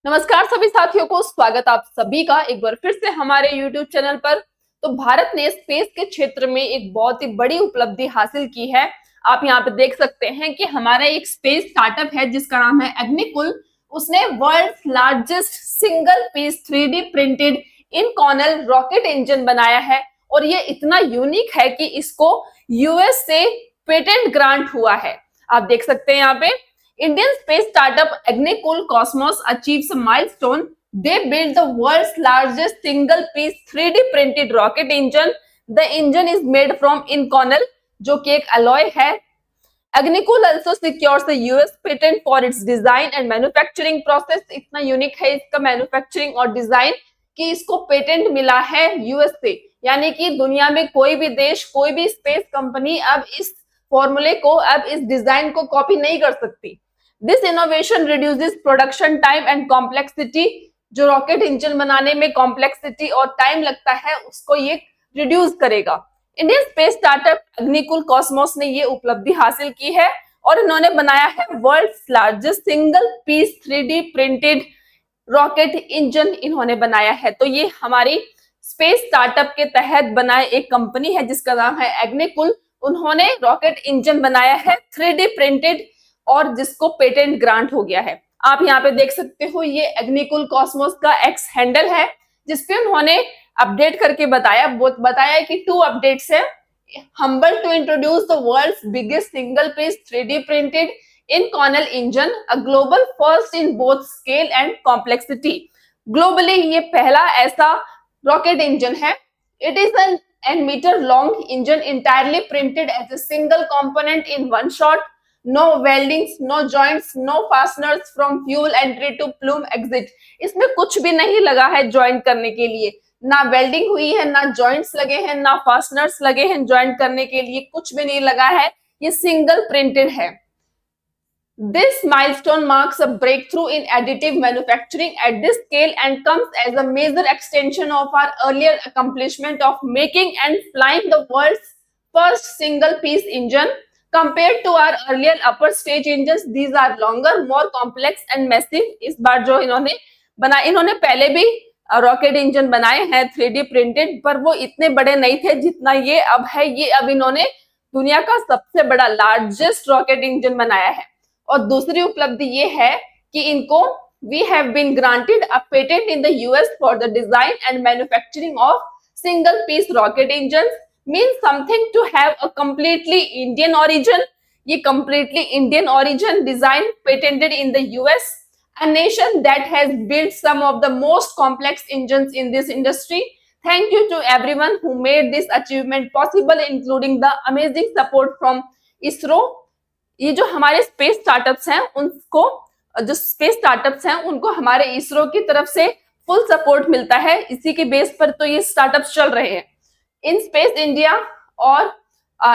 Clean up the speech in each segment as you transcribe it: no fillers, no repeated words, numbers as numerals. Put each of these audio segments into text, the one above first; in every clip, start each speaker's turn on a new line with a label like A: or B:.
A: नमस्कार सभी साथियों को, स्वागत आप सभी का एक बार फिर से हमारे YouTube चैनल पर। तो भारत ने स्पेस के क्षेत्र में एक बहुत ही बड़ी उपलब्धि हासिल की है। आप यहाँ पे देख सकते हैं कि हमारा एक स्पेस स्टार्टअप है जिसका नाम है अग्निकुल। उसने world's largest single piece 3D printed inconel rocket engine बनाया है और ये इतना यूनिक है कि इसको यूएस से पेटेंट ग्रांट हुआ है। आप देख सकते हैं यहाँ पे Indian space startup Agnikul Cosmos achieves a milestone. They built the world's largest single-piece 3D printed rocket engine. The engine is made from Inconel, जो कि एक alloy है। Agnikul also secures the US patent for its design and manufacturing process. इतना unique है इसका manufacturing और design कि इसको पेटेंट मिला है यूएस से, यानी कि दुनिया में कोई भी देश, कोई भी स्पेस कंपनी अब इस फॉर्मूले को, अब इस डिजाइन को कॉपी नहीं कर सकती। This innovation reduces production time and complexity. जो रॉकेट इंजन बनाने में कॉम्प्लेक्सिटी और टाइम लगता है उसको ये रिड्यूस करेगा। Indian space startup Agnikul Cosmos ने ये उपलब्धि हासिल की है और इन्होंने बनाया है world's largest single piece 3D printed rocket engine इन्होंने बनाया है। तो ये हमारी स्पेस स्टार्टअप के तहत बनाए एक कंपनी है जिसका नाम है एग्निकुल। उन्होंने रॉकेट इंजन बनाया है 3D प्रिंटेड और जिसको पेटेंट ग्रांट हो गया है। आप यहाँ पे देख सकते हो ये एग्निकुल कॉस्मोस का एक्स हैंडल है जिसपे उन्होंने अपडेट करके बताया कि 2 अपडेट्स है। Humble to introduce the world's biggest single piece 3D printed inconel engine, a global first in both scale and complexity. Globally ये पहला ऐसा रॉकेट इंजन है। It is an metre long engine entirely printed as a single component in one shot. No weldings, no joints, no fasteners from fuel entry to plume exit. इसमें कुछ भी नहीं लगा है ज्वाइंट करने के लिए, ना वेल्डिंग हुई है, ना जॉइंट्स लगे हैं, ना फास्टनर्स लगे हैं ज्वाइंट करने के लिए, कुछ भी नहीं लगा है। ये सिंगल प्रिंटेड है। This milestone marks a breakthrough in additive manufacturing at this scale and comes as a major extension of our earlier accomplishment of making and flying the world's first single-piece engine. Compared to our earlier upper stage engines, these are longer, more complex and massive. इस बार जो इन्होंने पहले भी rocket engine बनाए हैं 3D printed, पर वो इतने बड़े नहीं थे जितना ये अब है। ये अब इन्होंने दुनिया का सबसे बड़ा लार्जेस्ट रॉकेट इंजन बनाया है। और दूसरी उपलब्धि ये है कि इनको we have been granted a patent in the US for the design and manufacturing of single piece rocket engine. Means something to have a completely Indian origin. ये completely Indian origin design patented in the US, a nation that has built some of the most complex engines in this industry. Thank you to everyone who made this achievement possible, including the amazing support from ISRO. ये जो हमारे space startups हैं उनको हमारे इसरो की तरफ से full support मिलता है। इसी के बेस पर तो ये स्टार्टअप्स चल रहे हैं। इन स्पेस इंडिया और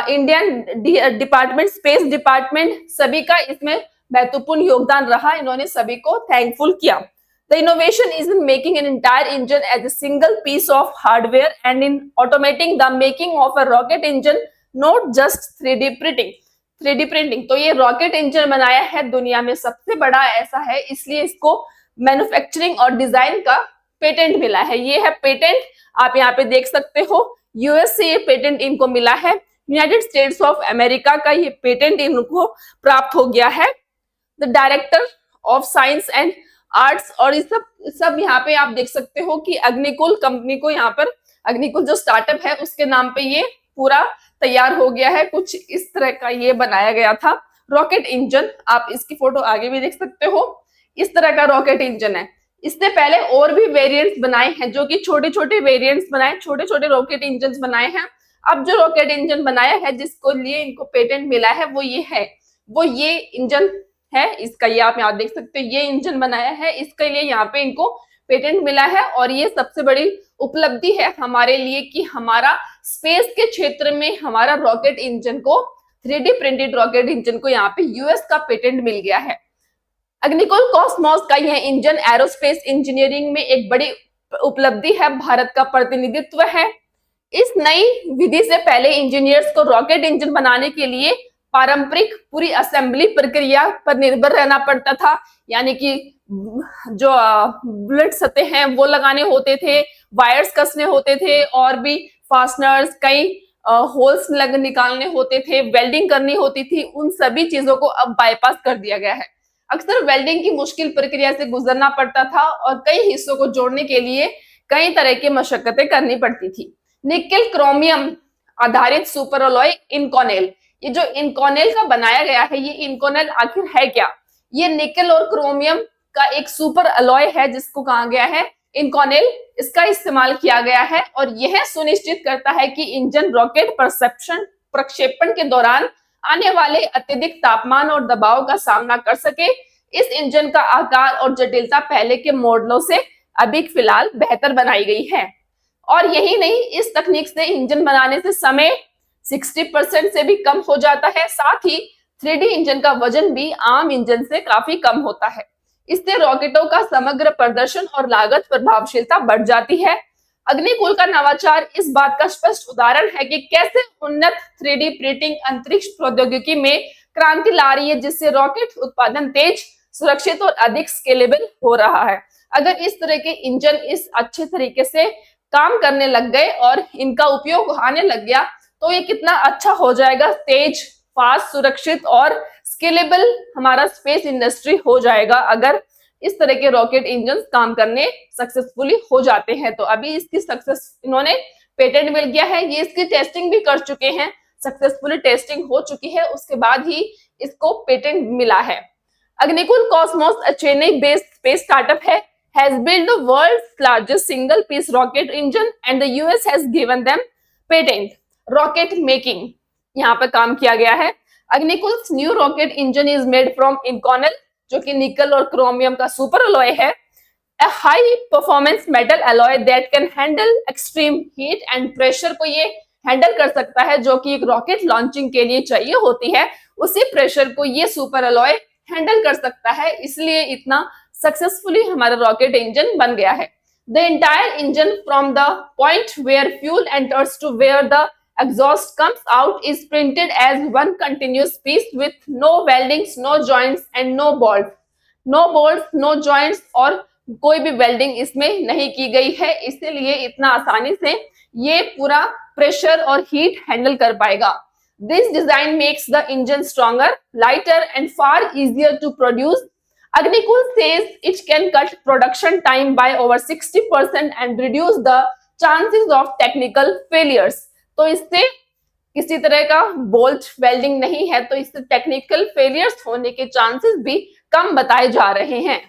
A: इंडियन डिपार्टमेंट, स्पेस डिपार्टमेंट, सभी का इसमें महत्वपूर्ण योगदान रहा। इन्होंने सभी को थैंकफुल किया। The innovation is in making an entire engine as a single piece of hardware and in automating the making of a rocket engine, not just 3D printing. 3D printing तो ये रॉकेट इंजन बनाया है, दुनिया में सबसे बड़ा ऐसा है, इसलिए इसको मैन्युफैक्चरिंग और डिजाइन का पेटेंट मिला है। ये है पेटेंट, आप यहाँ पे देख सकते हो। यूएस से ये पेटेंट इनको मिला है। यूनाइटेड स्टेट्स ऑफ अमेरिका का ये पेटेंट इनको प्राप्त हो गया है। The director of science and arts, और इस सब यहाँ पे आप देख सकते हो कि अग्निकुल कंपनी को, यहाँ पर अग्निकुल जो स्टार्टअप है उसके नाम पे ये पूरा तैयार हो गया है। कुछ इस तरह का ये बनाया गया था रॉकेट इंजन। आप इसकी फोटो आगे भी देख सकते हो। इस तरह का रॉकेट इंजन है। इससे पहले और भी वेरिएंट्स बनाए हैं, जो कि छोटे छोटे वेरिएंट्स बनाए, छोटे छोटे रॉकेट इंजन बनाए हैं। अब जो रॉकेट इंजन बनाया है जिसको लिए इनको पेटेंट मिला है वो ये इंजन है। इसका ये आप यहाँ देख सकते हो, ये इंजन बनाया है, इसके लिए यहाँ पे इनको पेटेंट मिला है। और ये सबसे बड़ी उपलब्धि है हमारे लिए कि हमारा स्पेस के क्षेत्र में हमारा रॉकेट इंजन को, 3D प्रिंटेड रॉकेट इंजन को यहाँ पे यूएस का पेटेंट मिल गया है। अग्निकुल कॉस्मोस का यह इंजन एरोस्पेस इंजीनियरिंग में एक बड़ी उपलब्धि है, भारत का प्रतिनिधित्व है। इस नई विधि से पहले इंजीनियर्स को रॉकेट इंजन बनाने के लिए पारंपरिक पूरी असेंबली प्रक्रिया पर निर्भर रहना पड़ता था, यानी कि जो बुलेट सतह हैं वो लगाने होते थे, वायर्स कसने होते थे और भी फास्टनर्स, कई होल्स निकालने होते थे, वेल्डिंग करनी होती थी। उन सभी चीजों को अब बाईपास कर दिया गया है। अक्सर वेल्डिंग की मुश्किल प्रक्रिया से गुजरना पड़ता था और कई हिस्सों को जोड़ने के लिए कई तरह की मशक्कतें करनी पड़ती थी। निकेल क्रोमियम आधारित सुपर अलॉय इनकॉनेल, ये जो इनकॉनेल का बनाया गया है, ये इनकॉनेल आखिर है क्या? ये निकेल और क्रोमियम का एक सुपर अलॉय है जिसको कहा गया है इनकॉनेल। इसका इस्तेमाल किया गया है और यह सुनिश्चित करता है कि इंजन रॉकेट प्रक्षेपण के दौरान आने वाले अत्यधिक तापमान और दबाव का सामना कर सके। इस इंजन का आकार और जटिलता पहले के मॉडलों से अभी फिलहाल बेहतर बनाई गई है। और यही नहीं, इस तकनीक से इंजन बनाने से समय 60% से भी कम हो जाता है। साथ ही 3D इंजन का वजन भी आम इंजन से काफी कम होता है। इससे रॉकेटों का समग्र प्रदर्शन और लागत प्रभावशीलता बढ़ जाती है। अग्निकुल का नवाचार इस बात का स्पष्ट उदाहरण है कि कैसे उन्नत 3D प्रिंटिंग अंतरिक्ष प्रौद्योगिकी में क्रांति ला रही है, जिससे रॉकेट उत्पादन तेज, सुरक्षित और अधिक स्केलेबल हो रहा है। अगर इस तरह के इंजन इस अच्छे तरीके से काम करने लग गए और इनका उपयोग आने लग गया तो ये कितना अच्छा हो जाएगा, तेज, फास्ट, सुरक्षित और स्केलेबल हमारा स्पेस इंडस्ट्री हो जाएगा अगर इस तरह के रॉकेट इंजन काम करने सक्सेसफुली हो जाते हैं। तो अभी इसकी सक्सेस, इन्होंने पेटेंट मिल गया है, ये इसकी टेस्टिंग भी कर चुके हैं, सक्सेसफुली टेस्टिंग हो चुकी है, उसके बाद ही इसको पेटेंट मिला है। Agnikul Cosmos Chennai based space startup है, has built the world's largest single piece rocket engine and the US has given them patent rocket making, यहाँ पर काम किया गया है। Agnikul's new rocket engine is made from inconel, जो कि निकल और क्रोमियम का सुपर अलॉय है, a high performance metal alloy that can handle extreme heat and pressure को ये हैंडल कर सकता है, जो कि एक रॉकेट लॉन्चिंग के लिए चाहिए होती है, उसी प्रेशर को ये सुपर अलॉय हैंडल कर सकता है, इसलिए इतना सक्सेसफुली हमारा रॉकेट इंजन बन गया है। The entire engine from the point where fuel enters to where the exhaust comes out is printed as one continuous piece with no weldings, no joints and no bolts, no joints और कोई भी welding इसमें नहीं की गई है, इसीलिए इतना आसानी से ये पूरा प्रेशर और हीट हैंडल कर पाएगा। This design makes the engine stronger, lighter and far easier to produce. Agnikul says it can cut production time by over 60% and reduce the chances of technical failures. तो इससे किसी तरह का bolt welding नहीं है, तो इससे टेक्निकल फेलियर्स होने के चांसेस भी कम बताए जा रहे हैं।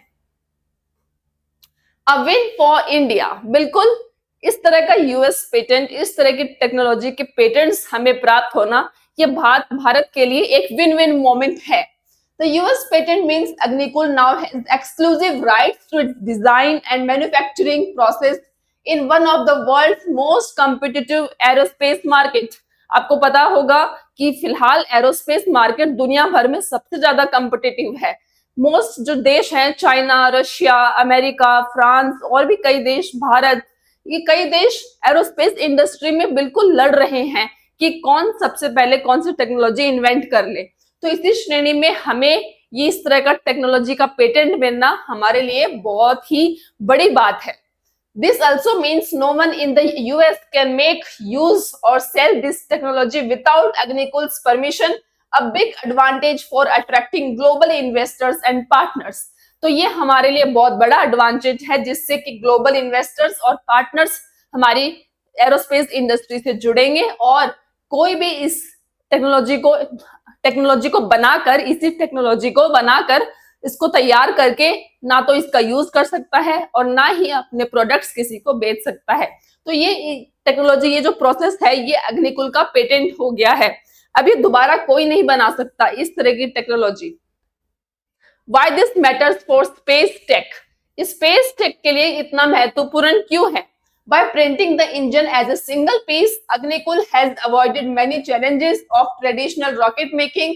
A: अ विन फॉर इंडिया, बिल्कुल इस तरह का यूएस पेटेंट, इस तरह की टेक्नोलॉजी के पेटेंट्स हमें प्राप्त होना, ये भारत के लिए एक विन विन मोमेंट है। The US patent means Agnikul now has exclusive rights to its design and manufacturing process in one of the world's most competitive aerospace market. आपको पता होगा कि फिलहाल एरोस्पेस मार्केट दुनिया भर में सबसे ज्यादा कॉम्पिटिटिव है। मोस्ट जो देश हैं, चाइना, रशिया, अमेरिका, फ्रांस और भी कई देश, भारत, ये कई देश एरोस्पेस इंडस्ट्री में बिल्कुल लड़ रहे हैं कि कौन सबसे पहले कौन सी टेक्नोलॉजी इन्वेंट कर ले। तो इसी श्रेणी में हमें ये इस तरह का टेक्नोलॉजी का पेटेंट मिलना हमारे लिए बहुत ही बड़ी बात है। This also means no one in the US can make use or sell this technology without Agnikul's permission, a big advantage for attracting global investors and partners. तो ये हमारे लिए बहुत बड़ा एडवांटेज है, जिससे कि ग्लोबल इन्वेस्टर्स और पार्टनर्स हमारी एरोस्पेस इंडस्ट्री से जुड़ेंगे और कोई भी इस टेक्नोलॉजी को बनाकर, इसी टेक्नोलॉजी को बनाकर इसको तैयार करके ना तो इसका यूज कर सकता है और ना ही अपने प्रोडक्ट्स किसी को बेच सकता है। तो ये टेक्नोलॉजी, ये जो प्रोसेस है, ये अग्निकुल का पेटेंट हो गया है। अभी दोबारा कोई नहीं बना सकता इस तरह की technology. Why this matters for space tech, space tech के लिए इतना महत्वपूर्ण क्यों है? By printing the engine as a single piece, Agnikul has avoided many challenges of traditional rocket making,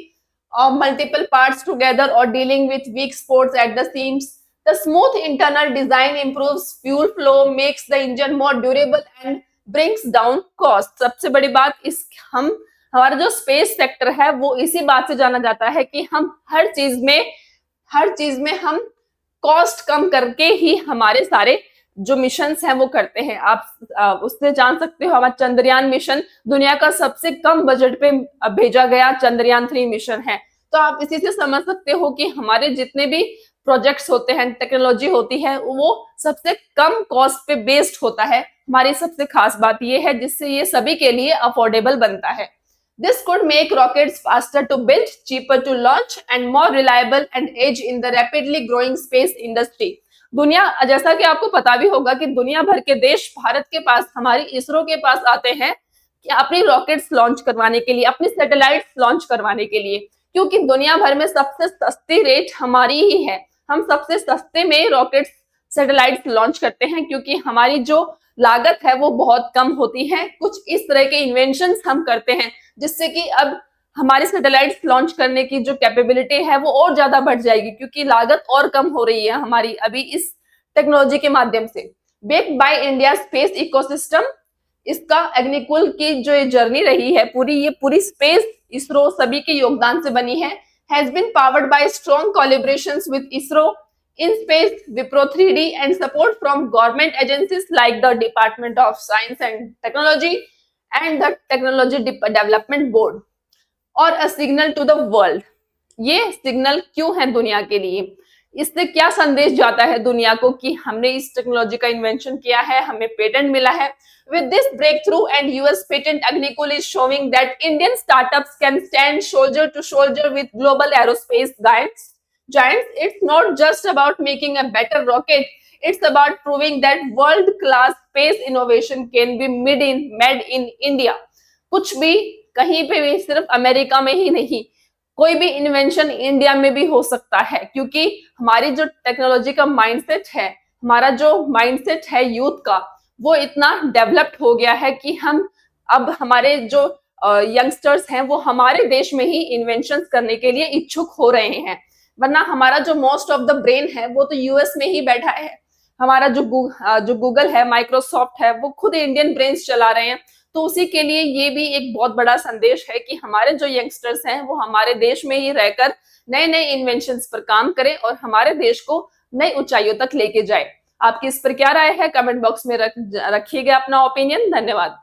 A: multiple parts together or dealing with weak spots at the seams. The smooth internal design improves fuel flow, makes the engine more durable and brings down cost. सबसे बड़ी बात हमारा जो space sector है वो इसी बात से जाना जाता है कि हम हर चीज में हम कॉस्ट कम करके ही हमारे सारे जो मिशंस हैं वो करते हैं। आप उससे जान सकते हो, हमारा चंद्रयान मिशन दुनिया का सबसे कम बजट पे भेजा गया चंद्रयान 3 मिशन है। तो आप इसी से समझ सकते हो कि हमारे जितने भी प्रोजेक्ट्स होते हैं, टेक्नोलॉजी होती है, वो सबसे कम कॉस्ट पे बेस्ड होता है। हमारी सबसे खास बात ये है जिससे ये सभी के लिए अफोर्डेबल बनता है। This could make rockets faster to build, cheaper to launch, and more reliable and edge in the rapidly growing space industry. दुनिया, जैसा कि आपको पता भी होगा कि दुनिया भर के देश भारत के पास, हमारी इसरो के पास आते हैं कि अपनी रॉकेट्स लॉन्च करवाने के लिए, अपनी सैटेलाइट्स लॉन्च करवाने के लिए, क्योंकि दुनिया भर में सबसे सस्ती रेट हमारी ही है। हम सबसे सस्ते में रॉकेट्स, सैटेलाइट्स लॉन्च करते हैं क्योंकि हमारी जो लागत है वो बहुत कम होती है। कुछ इस तरह के इन्वेंशंस हम करते हैं जिससे कि अब हमारे सैटेलाइट्स लॉन्च करने की जो कैपेबिलिटी है वो और ज्यादा बढ़ जाएगी, क्योंकि लागत और कम हो रही है हमारी अभी इस टेक्नोलॉजी के माध्यम से। Baked by India space ecosystem, इसका एग्निकुल की जो ये जर्नी रही है पूरी, ये पूरी स्पेस इसरो सभी के योगदान से बनी है। Has been powered by strong collaborations with ISRO in space, Wipro 3D, and support from government agencies like the Department of Science and Technology and the Technology Development Board, और a signal to the world। ये signal क्यों है दुनिया के लिए? इससे क्या संदेश जाता है दुनिया को कि हमने इस टेक्नोलॉजी का इन्वेंशन किया है, हमें पेटेंट मिला है। With this breakthrough and US patent, Agnikul is showing that Indian startups can stand shoulder to shoulder with global aerospace giants. It's not just about making a better rocket, it's about proving that world class space innovation can be made in India। कुछ भी, कहीं पे भी, सिर्फ America में ही नहीं, कोई भी इन्वेंशन इंडिया में भी हो सकता है, क्योंकि हमारी जो टेक्नोलॉजी का माइंडसेट है, हमारा जो माइंडसेट है यूथ का, वो इतना डेवलप्ड हो गया है कि हम अब हमारे जो यंगस्टर्स हैं वो हमारे देश में ही इन्वेंशंस करने के लिए इच्छुक हो रहे हैं। वरना हमारा जो मोस्ट ऑफ द ब्रेन है वो तो यूएस में ही बैठा है। हमारा जो गूगल है, माइक्रोसॉफ्ट है, वो खुद इंडियन ब्रेन्स चला रहे हैं। तो उसी के लिए ये भी एक बहुत बड़ा संदेश है कि हमारे जो यंगस्टर्स हैं वो हमारे देश में ही रहकर नए नए इन्वेंशंस पर काम करें और हमारे देश को नई ऊंचाइयों तक लेके जाए। आपकी इस पर क्या राय है? कमेंट बॉक्स में रखिएगा अपना ओपिनियन। धन्यवाद।